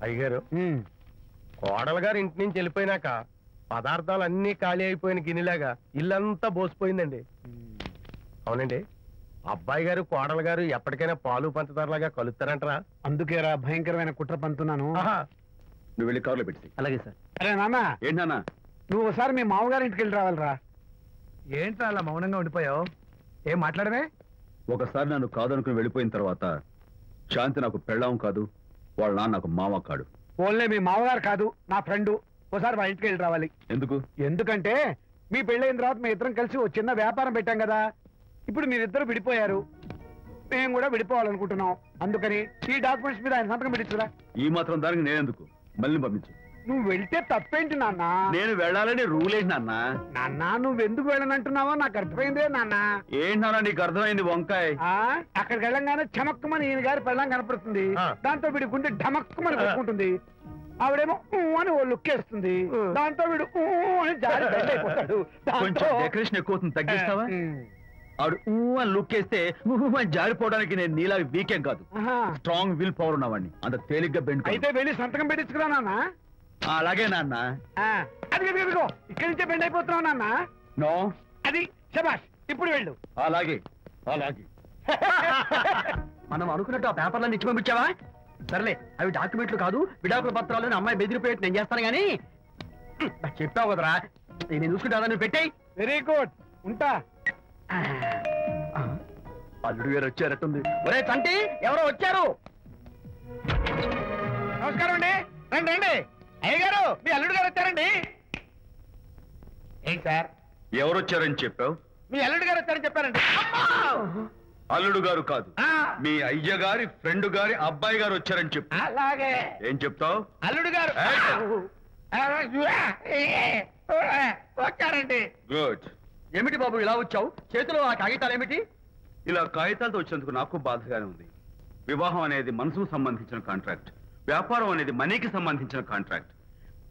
అయ్యగారు కోడలు గారు ఇంటి నుంచి వెళ్ళిపోయినాక పదార్థాలు అన్నీ ఖాళీ అయిపోయిన గిన్నెలాగా ఇల్లంతా బోసిపోయిందండి. అవునండి, అబ్బాయి గారు కోడలు గారు ఎప్పటికైనా పాలు పంచదారలాగా కలుస్తారంటరా? అందుకేరా భయంకరమైన కుట్ర పంతున్నాను. నువ్వు వెళ్ళి కారులో పెట్టి. అలాగే సార్. అరే నాన్న, ఏంటన్నా? నువ్వు ఒకసారి మీ మామగారి ఇంటికి వెళ్ళి రావాలరా. ఏంట్రా అలా మౌనంగా ఉండిపోయావు? ఏం మాట్లాడమే? ఒకసారి నన్ను కాదనుకుని వెళ్ళిపోయిన తర్వాత శాంతి నాకు పెళ్ళాం కాదు, వాళ్ళ నాన్న నాకు మామ కాడు. ఓన్లే మీ మామగారు కాదు, నా ఫ్రెండ్. ఒకసారి మా ఇంటికి వెళ్ళి రావాలి. ఎందుకు? ఎందుకంటే మీ పెళ్ళైన తర్వాత మీ ఇద్దరం కలిసి ఓ చిన్న వ్యాపారం పెట్టాం కదా. ఇప్పుడు మీరిద్దరు విడిపోయారు, మేము కూడా విడిపోవాలనుకుంటున్నాం. అందుకని ఈ డాక్యుమెంట్స్ మీద ఆయన సంతకం పెట్టించురా. ఈ మాత్రం దానికి నేనెందుకు? మళ్ళీ పంపించు. నువ్వు వెళ్తే తప్పేంటి నాన్న? నేను వెళ్ళాలని రూల్ ఏంటి నాన్న? నాన్న, నువ్వు ఎందుకు వెళ్ళనంటున్నావో నాకు అర్థమైందే నాన్న. ఏంటన్నా నీకు అర్థమైంది వంకాయ? అక్కడికి వెళ్ళంగానే చమక్కుమని ఈయన గారి పెళ్ళం కనపడుతుంది. దాంతో వీడి గుండె ఢమక్కుమని కొట్టుకుంటుంది. ఆవిడేమో అని ఓ లుక్ వేస్తుంది. దాంతో వీడు అని జారి బెడ్ అయిపోతాడు. కొంచెం డెకరేషన్ ఎక్కువ అవుతుంది, తగ్గిస్తావా? ఆవిడ అని లుక్ వేస్తే జారిపోవడానికి నేను నీలా వీకేం కాదు, స్ట్రాంగ్ విల్ పవర్ ఉన్నవాడిని. అంత తేలిగ్గా బెండ్. అయితే వెళ్ళి సంతకం పెట్టించుకురా నాన్న. అలాగే నాన్న. అది ఇక్కడి నుంచే బెండ్ అయిపోతున్నావు నాన్న. నో, అది శబాష్. ఇప్పుడు వెళ్ళు. అలాగే అలాగే. మనం అనుకున్నట్టు ఆ పేపర్లను ఇచ్చి పంపించావా? సర్లే, అవి డాక్యుమెంట్లు కాదు, విడాకుల పత్రాలు. అమ్మాయి బెదిరిపోయేట్టు నేను చేస్తాను గానీ చెప్పావు కదరా, నేను చూసుకుంటా. నువ్వు పెట్టాయి. వెరీ గుడ్, ఉంటా. అల్లుడు గారు వచ్చారట్టుంది. ఒరే తంటి, ఎవరో వచ్చారు. నమస్కారం అండి. రండి రండి. అయ్య గారు, మీ అల్లుడు గారు వచ్చారండి. ఏంటి సార్? ఎవరు వచ్చారని చెప్పావు? మీ అల్లుడు గారు వచ్చారని చెప్పారండి. అల్లుడు గారు కాదు, మీ అయ్య గారి ఫ్రెండ్ గారి అబ్బాయి గారు వచ్చారని చెప్పు. అలాగే. ఏం చెప్తావు? అల్లుడు గారు వచ్చారండి. గుడ్. ఏమిటి బాబు ఇలా వచ్చావు? చేతిలో ఆ కాగితాలు ఏమిటి? ఇలా కాగితాలతో వచ్చినందుకు నాకు బాధగానే ఉంది. వివాహం అనేది మనసుకు సంబంధించిన కాంట్రాక్ట్, వ్యాపారం అనేది మనీకి సంబంధించిన కాంట్రాక్ట్.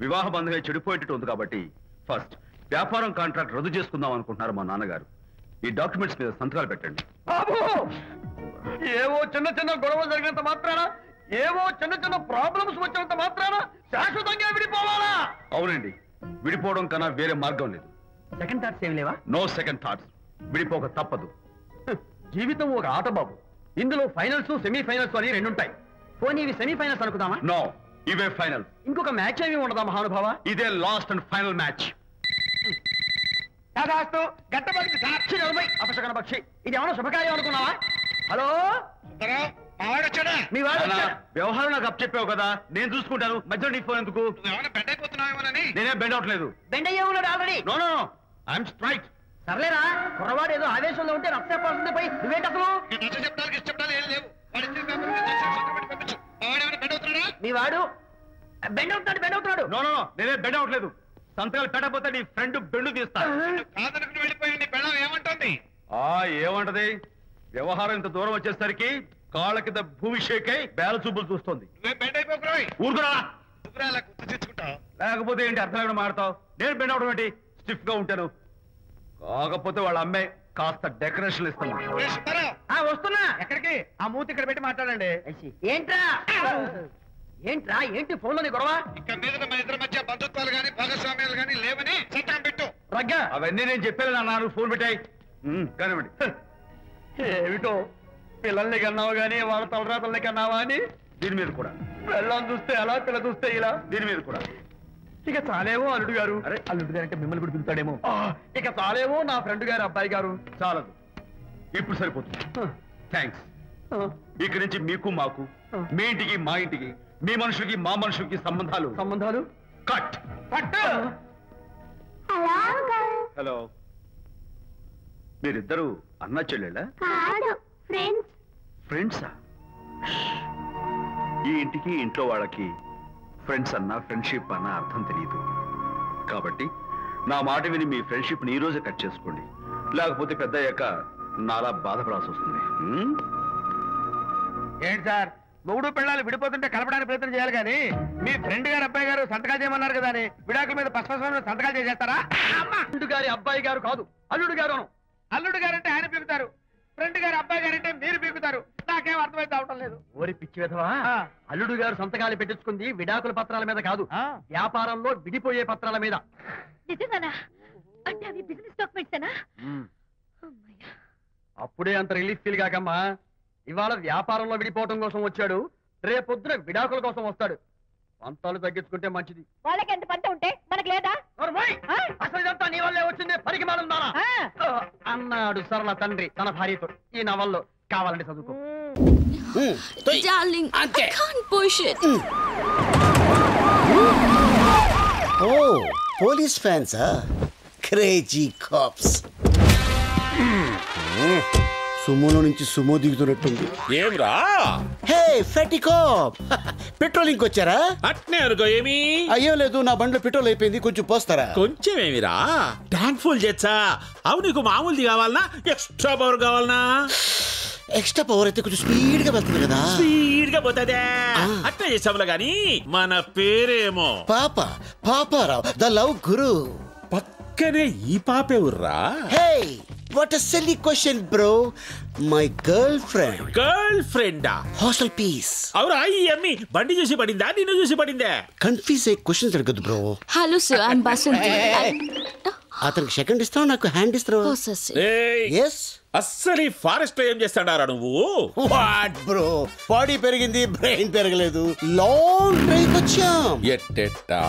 వివాహ బంధంగా చెడిపోయేటట్టు ఉంది కాబట్టి ఫస్ట్ వ్యాపారం కాంట్రాక్ట్ రద్దు చేసుకుందాం అనుకుంటున్నారు మా నాన్నగారు. ఈ డాక్యుమెంట్స్ మీద సంతకాలు పెట్టండి. బాబు, ఏవో చిన్న చిన్న గొడవలు జరిగినంత మాత్రాన, ఏవో చిన్న చిన్న ప్రాబ్లమ్స్ వచ్చినంత మాత్రాన శాశ్వతంగా విడిపోవాలా? అవునండి, విడిపోవడం కన్నా వేరే మార్గం లేదు. సెకండ్ థాట్స్ ఏమి లేవా? No second thoughts. విడిపోక తప్పదు. జీవితం ఒక ఆట బాబు. ఇందులో ఫైనల్స్, సెమీఫైనల్స్ అని రెండుంటాయి. పోనీ ఇవి సెమీఫైనల్స్ అనుకుందామా? నో, ఇవే ఫైనల్. ఇంకొక మ్యాచ్ ఏమి ఉండదా మహానుభావ? ఇదే లాస్ట్ అండ్ ఫైనల్ మ్యాచ్. గట్టబడి సాక్షి నలభై అపశకన పక్షి. ఇది ఏమన్నా శుభకార్యం అనుకున్నావా? హలో, మీ వాడు వ్యవహారం నాకు అప్ చెప్పావు కదా, నేను చూసుకుంటాను. మధ్యలో నీ ఫోన్ ఎందుకు? నేనే బెండ్ అవట్లేదు. బెండ్ అయ్యే ఉన్నాడు already. No no no, I'm straight. సర్లేరా, కుర్రవాడు ఏదో ఆవేశంలో ఉంటే రక్త చెప్పాల్సింది పోయి నువ్వేంటి అసలు? మీ వాడు బెండ్ అవుతున్నాడు, బెండ్ అవుతున్నాడు. నో నో నో, నేనే బెండ్ అవట్లేదు. సంతకాలు పెట్టకపోతే నీ ఫ్రెండ్ బెండు తీస్తా. ఏమంటుంది? ఏమంటది? వ్యవహారం ఇంత దూరం వచ్చేసరికి కాళ్ళ కింద భూమి షేక్ అయి బేల చూపులు చూస్తుంది. ఊరుకురా, లేకపోతే ఏంటి అర్థం లేకుండా మాడతావు? నేను బెండ్ అవడం ఏంటి? స్టిఫ్ గా ఉంటాను. కాకపోతే వాళ్ళ అమ్మాయి కాస్త డెకరేషన్ ఇస్తాను. వస్తున్నా. ఎక్కడికి? ఆ మూతి ఇక్కడ పెట్టి మాట్లాడండి. ఏంట్రా ఏంట్రా ఏంటి ఫోన్ లోని గొడవ? ఇక్కడ మీద మన ఇద్దరి మధ్య బంధుత్వాలు గాని భాగస్వామ్యాలు గాని లేవని సంతకం పెట్టు. రగ్గా అవన్నీ నేను చెప్పాను నాన్న, ఫోన్ పెట్టాయి కానివ్వండి. ఏమిటో పిల్లల్ని కన్నావు గానీ వాళ్ళ తలరాతల్ని కన్నావా అని. దీని మీద కూడా పిల్లల్ని చూస్తే అలా, పిల్ల చూస్తే ఇలా. దీని మీద కూడా ఇక చాలేమో అల్లుడు గారు. అరే, అల్లుడు గారు అంటే మిమ్మల్ని కూడా పిలుతాడేమో. ఇక చాలేమో నా ఫ్రెండ్ గారు అబ్బాయి గారు. చాలదు, ఇప్పుడు సరిపోతుంది. థ్యాంక్స్. ఇక్కడి నుంచి మీకు మాకు, మీ ఇంటికి మా ఇంటికి, మీ మనుషులకి మా మనుషులకి సంబంధాలు కట్. హలో, మీరిద్దరు అన్నా చెల్లెళ్ళా? ఫ్రెండ్సా? ఈ ఇంటికి ఇంట్లో వాళ్ళకి ఫ్రెండ్స్ అన్నా ఫ్రెండ్షిప్ అన్నా అర్థం తెలియదు. కాబట్టి నా మాట విని మీ ఫ్రెండ్షిప్ ని ఈ రోజే కట్ చేసుకోండి, లేకపోతే పెద్ద అయ్యాక నాలా బాధపడాల్సి వస్తుంది. ఏంటి సార్, మొగుడు పిల్లలు విడిపోతుంటే కలపడానికి ప్రయత్నం చేయాలి కానీ మీ ఫ్రెండ్ గారు అబ్బాయి గారు సంతకాలు చేయమన్నారు కదా అని విడాకుల మీద పశ్చిమ సంతకాలు చేసేస్తారా? ఫ్రెండ్ గారి అబ్బాయి గారు కాదు, అల్లుడు గారు. అల్లుడు గారు అంటే ఆయన పిలుతారు, ఫ్రెండ్ గారు అబ్బాయి గారు అంటే మీరు పీకుతారు. నాకేం అర్థమైతే అవటం లేదు. ఓరి పిచ్చి విధవా, అల్లుడు గారు సంతకాలు పెట్టించుకుంది విడాకుల పత్రాల మీద కాదు, వ్యాపారంలో విడిపోయే పత్రాల మీద. నిజంగానా? అంటే అవి బిజినెస్ డాక్యుమెంట్సేనా? అప్పుడే అంత రిలీఫ్ ఫీల్ కాకమ్మా. ఇవాళ వ్యాపారంలో విడిపోవటం కోసం వచ్చాడు, రేపొద్దున విడాకుల కోసం వస్తాడు. పంతాలు తగ్గించుకుంటే మంచిది. వాళ్ళకి ఎంత పంట ఉంటే మనకు లేదా? అసలు ఇదంతా నీ వల్లే వచ్చింది, పరికి మాలుందానా అన్నాడు సరళ తండ్రి తన భార్యతో. ఈ నవల్లో కావాలంటే చదువుకో. Darling, I can't push it. Oh, police fans, huh? Crazy cops. సుమోలో నుంచి సుమో దిగుతున్నట్టుంది. ఏమ్రా? హే ఫెటీ కాప్, పెట్రోలింగ్ వచ్చారా? అట్నే అనుకో. ఏమి అయ్యో లేదు, నా బండిలో పెట్రోల్ అయిపోయింది, కొంచెం పోస్తారా? కొంచెం ఏమిరా? ట్యాంక్ ఫుల్ చేచ్చా? అవు నీకు మామూలుది కావాలనా ఎక్స్ట్రా పవర్ కావాలనా? ఎక్స్ట్రా పవర్ అయితే కొంచెం స్పీడ్ గా వెళ్తుంది కదా. స్పీడ్ గా పోతుందే. అట్లా చేసాములా గాని మన పేరేమో పాపారావు, ద లవ్ గురు. పక్కనే ఈ పాపే ఉర్రా. Hey what a silly question bro. My girlfriend. గర్ల్ ఫ్రెండా? Hostel piece. అవురా? ఈ అమ్మి బండి చూసి పడిందా నిన్ను చూసి పడిందా? కన్ఫ్యూజ్ అయ్యే క్వశ్చన్స్ అడగదు bro. Hello sir, I'm Basanti. అతనికి సెకండ్ ఇస్తావు, నాకు హ్యాండ్ ఇస్తావు. Oh sir. ఎస్. అస్సలు ఫారెస్ట్ లో ఏం చేస్తాడారా నువ్వు? వాట్ బ్రో, బాడీ పెరిగింది, బ్రెయిన్ పెరగలేదు. లాంగ్ డ్రైవ్ వచ్చాం. ఎట్టెట్టా?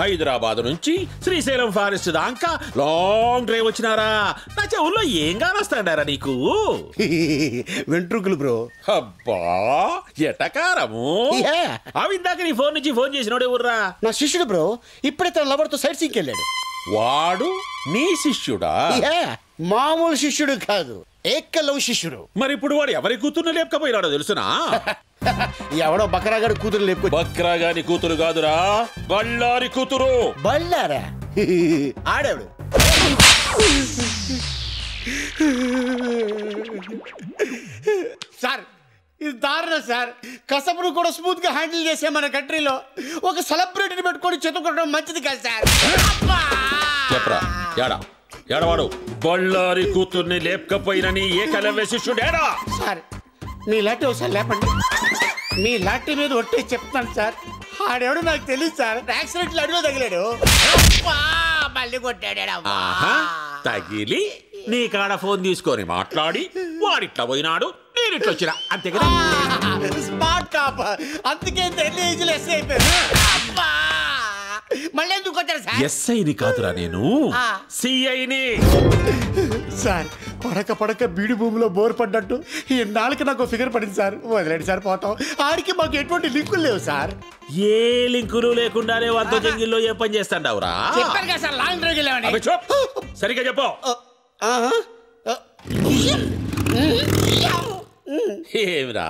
హైదరాబాద్ నుంచి శ్రీశైలం ఫారెస్ట్ దాకా లాంగ్ డ్రైవ్ వచ్చినారా? నా చెవుల్లో ఏం కానొస్తాడారా నీకు? వెంట్రుకలు బ్రో. అబ్బా ఎటకారము. అవి ఇందాక నీ ఫోన్ నుంచి ఫోన్ చేసినోడే ఊర్రా? నా శిష్యుడు బ్రో, ఇప్పుడే తన లవర్ తో సైట్ సీకి వెళ్ళాడు. వాడు నీ శిష్యుడా? మామూలు శిష్యుడు కాదు, ఏకలవ్ శిష్యుడు. మరి ఇప్పుడు వాడు ఎవరి కూతుర్ని లేపకపోయినాడో తెలుసునా? ఎవడో బకరాగాడు కూతురు లేపుకో. బక్రాగాని కూతురు కాదురా, బళ్ళారి కూతురు. బళ్ళారా? ఆడేవాడు. సార్ ఇది దారుణం సార్. కసపును కూడా స్మూత్ గా హ్యాండిల్ చేసే మన కంట్రీలో ఒక సెలబ్రిటీని పెట్టుకొని చెతుకోవడం మంచిది కాదు సార్. చెప్పరా ఏడా? ఏడవాడు బళ్ళారి కూతుర్ని లేపకపోయినని ఏకలవ్య శిష్యుడేడా? సార్ మీ లాంటి ఒకసారి లేపండి. మీ లాంటి మీద ఒట్టే చెప్తాను సార్. ఆడెవడు నాకు తెలియదు సార్. యాక్సిడెంట్ అడిలో తగిలాడు, మళ్ళీ కొట్టాడు. తగిలి నీ కాడ ఫోన్ తీసుకొని మాట్లాడి వాడిట్లా పోయినాడు, నేను ఇట్లా వచ్చినా, అంతే కదా? Smart cop. అందుకే ఎర్లీ ఏజ్ లో ఎస్ఐ అయిపోయారు. మళ్ళీ ఎందుకు కొట్టారు సార్? ఎస్ఐని కాదురా నేను, సిఐని. సార్ పడక బీడి భూమిలో బోర్ పడ్డట్టు ఈ నాలుగు నాకు ఫిగర్ పడింది సార్. వదిలేండి సార్, పోతాం. ఆడికి మాకు ఎటువంటి లింకులు లేవు సార్. ఏ లింకులు లేకుండానే వారితో జంగిల్లో ఏ పని చేస్తాండవురా? చెప్పారు కదా సార్, లాంగ్ డ్రైవ్ వెళ్ళామని. సరిగ్గా చెప్పు. ఏమిరా?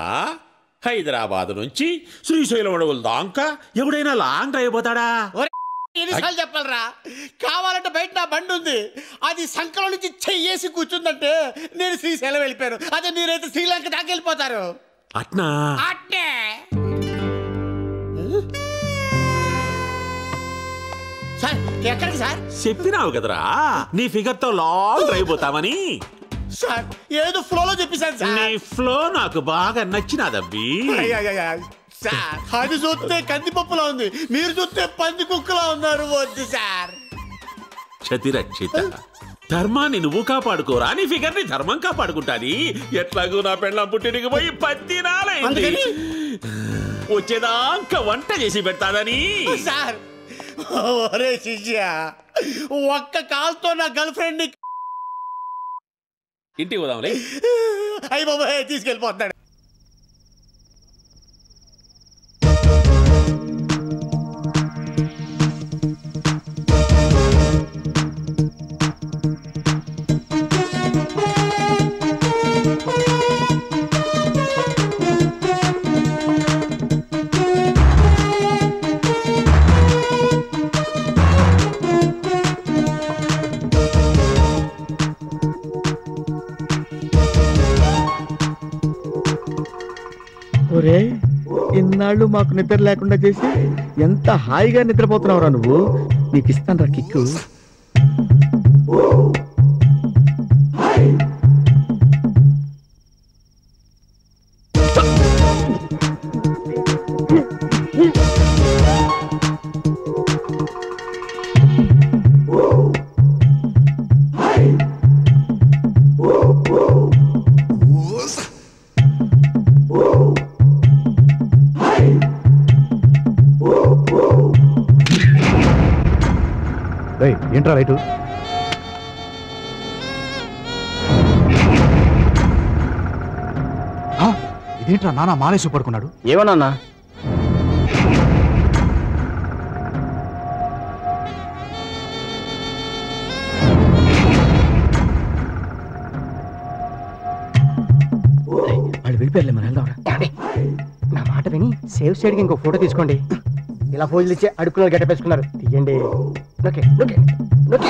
హైదరాబాద్ నుంచి శ్రీశైలం అడవుల దాకా ఎవడైనా లాంగ్ డ్రైవ్ పోతాడా? ఎన్నిసార్లు చెప్పాలరా? కావాలంటే బయట నా బండి ఉంది, అది సంకలో నుంచి చెయ్యేసి కూర్చుందంటే నేను శ్రీశైలం వెళ్ళిపోయాను. అదే మీరైతే శ్రీలంక దాకా వెళ్ళిపోతారు. అట్నా? అట్నే. సార్ ఎక్కడికి సార్? చెప్పినావు కదరా నీ ఫిగర్ తో లాంగ్ డ్రైవ్ పోతామని. సార్ ఏదో ఫ్లోలో చెప్పేశాను సార్. నీ ఫ్లో నాకు బాగా నచ్చినాదబ్బి. సార్ అది చూస్తే కందిపప్పులా ఉంది, మీరు చూస్తే పంది కుక్కలా ఉన్నారు. వద్దు సార్. క్షతిరక్షిత, ధర్మాన్ని నువ్వు కాపాడుకోరా, నీ ఫిగర్ ని ధర్మం కాపాడుకుంటాది. ఎట్లాగూ నా పెళ్ళం పుట్టినకి పోయి 10 నాలైంది, వచ్చేదాకా వంట చేసి పెడతాదని. సార్ ఒరే శిష్య, ఒక్క కాల్తో నా గర్ల్ ఫ్రెండ్ ఇంటికి పోదాంలే. అయ్యి బాబాయ్ తీసుకెళ్ళిపోతున్నాడు. ఒరే ఇన్నాళ్ళు మాకు నిద్ర లేకుండా చేసి ఎంత హాయిగా నిద్రపోతున్నావురా నువ్వు. నీకు ఇస్తాను రా కిక్కు. ఏంట్రా రైటు? ఇదేంట్రా నాన్న మాలేసి పడుకున్నాడు? ఏమన్నా వాళ్ళు వెళ్ళిపోయారులే, మనం వెళ్దాం. నా మాట విని సేవ్ సైడ్కి ఇంకో ఫోటో తీసుకోండి. ఇలా ఫోజులు ఇచ్చి అడుక్కులో గట్టపేసుకున్నారు. తీయండి. Okay okay okay.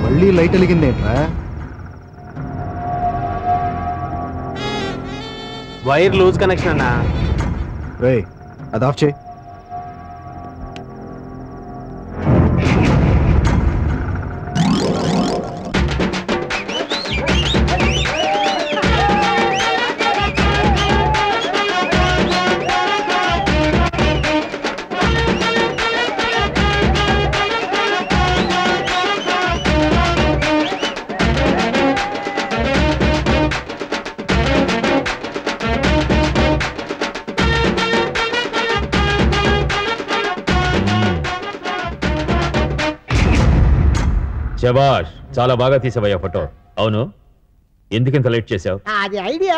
మళ్ళీ లైట్ వెలిగిందేంట్రా? వైర్ లూజ్ కనెక్షన్ అన్నా. రేయ్ అది ఆఫ్ చేయి. శబాష్, చాలా బాగా తీసావయ్యా ఫోటో. అవును, ఎందుకింత లేట్ చేసావు? అది ఐడియా.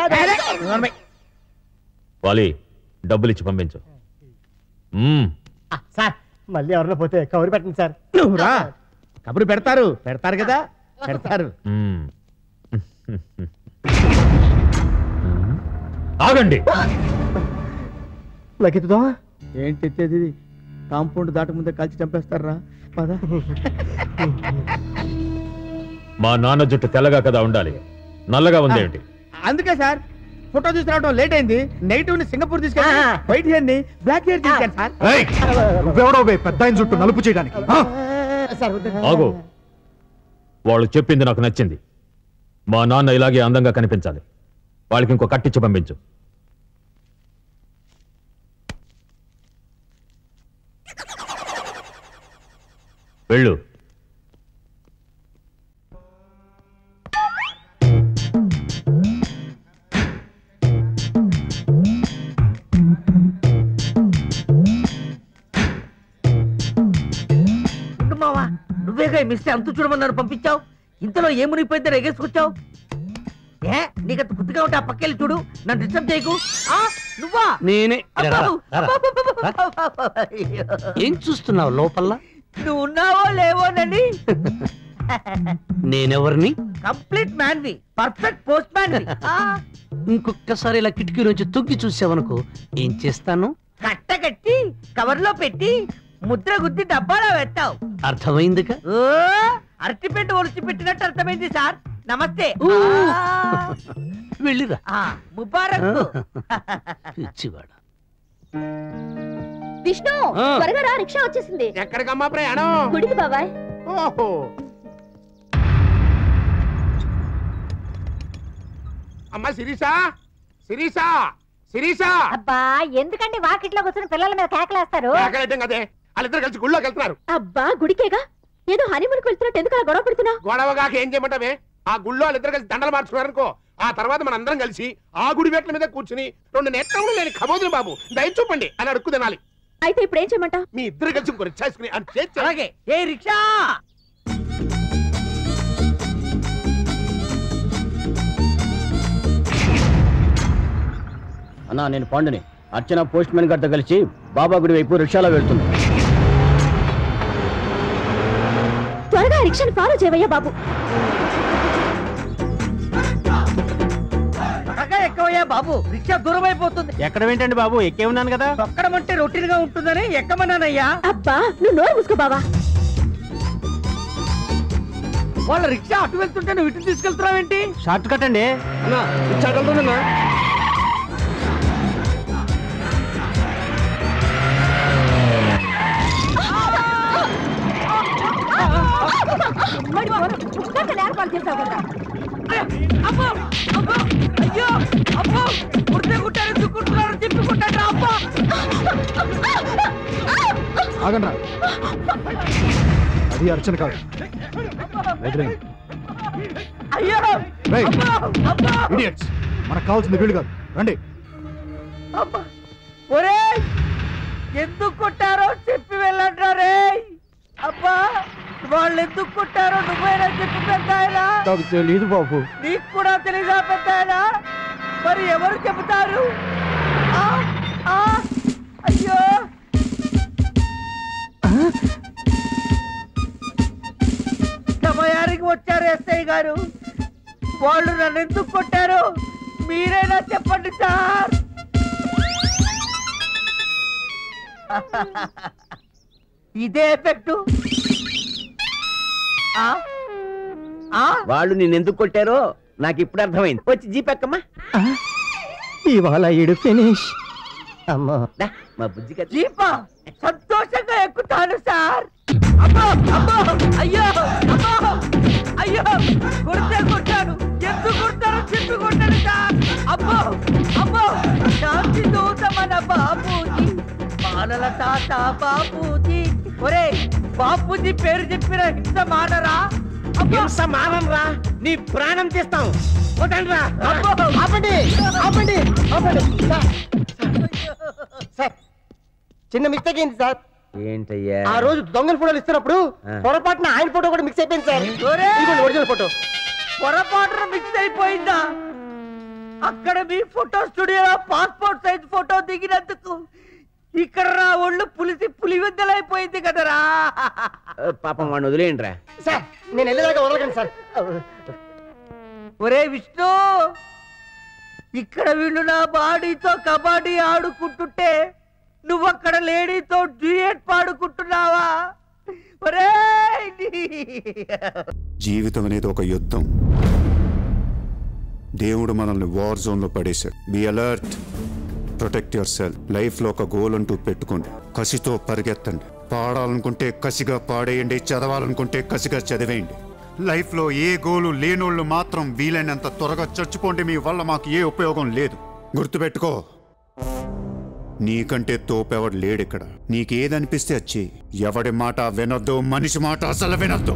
వాలి, డబ్బులు ఇచ్చి పంపించు. సార్ మళ్ళీ ఎవరిలో పోతే కవర్ పెట్టండి సార్. నువ్వురా కబురు పెడతారు కదా పెడతారు. ఆగండి. లెక్కెత్తుదా ఏంటి ఎత్తేది? కాంపౌండ్ దాట ముందే కాల్చి చంపేస్తారా? పద. మా నాన్న జుట్టు తెల్లగా కదా ఉండాలి, నల్లగా ఉందేంటి? అందుకే సార్ ఫోటో తీసుకురావడం లేట్ అయింది. నెగిటివ్ ని సింగపూర్ తీసుకెళ్ళి వైట్ హెయిర్ ని బ్లాక్ హెయిర్ తీసుకెళ్ళి సార్. నువ్వెవడో పెద్ద ఆయన చుట్టూ నలుపు చేయడానికి? ఆగు, వాళ్ళు చెప్పింది నాకు నచ్చింది. మా నాన్న ఇలాగే అందంగా కనిపించాలి. వాళ్ళకి ఇంకో కట్టించి పంపించు. వెళ్ళు. మావా, నువ్వేగా మిస్టర్ అంతు చూడమన్నారు పంపించావు. ఇంతలో ఏ మునిగిపోయితే ఎగేసుకొచ్చావు? ఏ నీకంత బుద్ధిగా ఉంటే ఆ పక్కెళ్ళి చూడు, నన్ను డిస్టర్బ్ చేయకు. నువ్వా? నేనే. ఏం చూస్తున్నావు లోపల? నువ్వు ఉన్నావో లేవోనని. నేనెవరిని? కంప్లీట్ మ్యాన్ వి, పర్ఫెక్ట్ పోస్ట్ మ్యాన్ వి. ఇంకొకసారి ఇలా కిటికీ నుంచి తొంగి చూసావనుకో ఏం చేస్తాను? కట్టగట్టి కవర్ లో పెట్టి ముద్ర గుద్ది డబ్బాలో పెట్టావు. అర్థమైందిగా? ఓ అరటిపెట్టు ఒలిచి పెట్టినట్టు అర్థమైంది సార్. నమస్తే. వెళ్ళిరా. ముబారక్. పిచ్చివాడు. విష్ణు, త్వరగా రా, రిక్షా వచ్చేసింది. ఎక్కడికమ్మా ప్రయాణం? గుడికి బాబాయ్. ఓహో, అమ్మా శిరీషా, శిరీషా, శిరీషా. అబ్బా, ఎందుకండి వాకిట్లో కూర్చొని పిల్లల మీద కేకలేస్తారు? కేకలేటం కదే, వాళ్ళిద్దరు కలిసి గుళ్ళోకి వెళ్తున్నారు. అబ్బా, గుడికేగా, ఏదో హనీమూన్కి వెళ్తున్నట్టు ఎందుకు అలా గొడవ పెడుతున్నావు? గొడవగాక ఏం చేయమంటావే? ఆ గుళ్ళో వాళ్ళిద్దరు కలిసి దండలు మార్చుకున్నారనుకో, ఆ తర్వాత మన అందరం కలిసి ఆ గుడి మెట్ల మీద కూర్చుని 2 నేత్రములు లేని కబోదులు బాబు దయ చూపండి అని అడుక్కు తినాలి. అయితే ఇప్పుడు ఏం చేయమంటావు? మీ ఇద్దరు కలిసి ఇంకో రిక్షా వేసుకుని అని చేసి. అలాగే. ఏ రిక్షా? అన్నా, నేను పాండుని. అర్చన పోస్ట్ మ్యాన్ గారితో కలిసి బాబా గుడి వైపు రిక్షాలో వెళ్తుంది. త్వరగా రిక్షాను ఫాలో చేయవయ్యా బాబు. ఎక్కవయ్యా బాబు, రిక్షా దూరం అయిపోతుంది. ఎక్కడ ఏంటండి బాబు, ఎక్కే ఉన్నాను కదా. తొక్కడం అంటే రొటీన్ గా ఉంటుందని ఎక్కమన్నానయ్యా. అబ్బా, నువ్వు నోరు మూసుకో బావా. వాళ్ళ రిక్షా అటు వెళ్తుంటే నువ్వు ఇటు తీసుకెళ్తున్నావేంటి? షార్ట్ కట్ అండి. అన్నా రిక్షా వెళ్తుందన్నా. చేసావు కదా. అబ్బో అబ్బో అయ్యో అబ్బో కుట్టారు దుక్కుంటున్నారు తిప్పుకుంటారు అబ్బా ఆగండ్రా అది అర్చన కాదు అయ్యో ఇడియట్స్ మనకు కావాల్సింది వీళ్ళు కాదు రండి ఒరే ఎందుకు కొట్టారో చెప్పి వెళ్ళండి రే అబ్బా వాళ్ళు ఎందుకు కొట్టారో నువ్వైనా చెప్పి పెద్దాయనా నాకు తెలియదు బాబు నీకు కూడా తెలీదా పెద్దాయనా మరి ఎవరు చెబుతారు అయ్యో సమయానికి వచ్చారు ఎస్ఐ గారు వాళ్ళు నన్ను ఎందుకు కొట్టారు మీరైనా చెప్పండి సార్ ఇదే ఎఫెక్ట్ వాళ్ళు నిన్నెందుకు కొట్టారో నాకు ఇప్పుడు అర్థమైంది వచ్చి జీపెక్కమ్మా ఇవాళ ఇడు ఫినిష్ అమ్మా మా బుజ్జి జీపా సంతోషంగా ఎక్కుతాను సార్ అబ్బో అబ్బో అయ్యో అబ్బో అయ్యో కొట్టాను ఎందుకు కొడతారో చెప్పి కొట్టాను సార్ అబ్బో అబ్బో శాంతి దూత మన బాబూజీ మానల తాత బాబూజీ ఒరే బాపూజీ పేరు చెప్పిన హింస మానరా హింస మానరా నీ ప్రాణం తీస్తాం వదండ్రా ఆపండి ఆపండి ఆపండి సార్ చిన్న మిస్టేక్ ఏంటి సార్ ఏంటయ్యా ఆ రోజు దొంగల ఫోటోలు ఇస్తున్నప్పుడు పొరపాటున ఆయన ఫోటో కూడా మిక్స్ అయిపోయింది సార్ ఒరిజినల్ ఫోటో పొరపాటున మిక్స్ అయిపోయిందా అక్కడ మీ ఫోటో స్టూడియోలో పాస్పోర్ట్ సైజ్ ఫోటో దిగినందుకు ఇక్కడ రా ఒళ్ళు పులివెద్దలైపోయింది కదరా పాపం వాడిని వదిలేయండిరా సార్ నేను వెళ్ళేదాకా వదలకండి సార్ ఒరే విష్ణు ఇక్కడ వీళ్ళు నా బాడీతో కబడ్డీ ఆడుకుంటుంటే నువ్వక్కడ లేడీతో డ్యూయట్ పాడుకుంటున్నావా ఒరే జీవితం అనేది ఒక యుద్ధం దేవుడు మనల్ని వార్ జోన్ లో పడేశాడు be alert protect your self life లో ఒక గోల్ అంటూ పెట్టుకోండి కసితో పరిగెత్తండి పాడాలనుకుంటే కసిగా పాడేయండి చదవాలనుకుంటే కసిగా చదివేయండి లైఫ్ లో ఏ గోలు లేనోళ్ళు మాత్రం వీలైనంత త్వరగా చచ్చిపోండి మీ వల్ల మాకు ఏ ఉపయోగం లేదు గుర్తుపెట్టుకో నీకంటే తోపెవడు లేడిక్కడ నీకేదనిపిస్తే వచ్చి ఎవడి మాట వినొద్దు మనిషి మాట అసలు వినొద్దు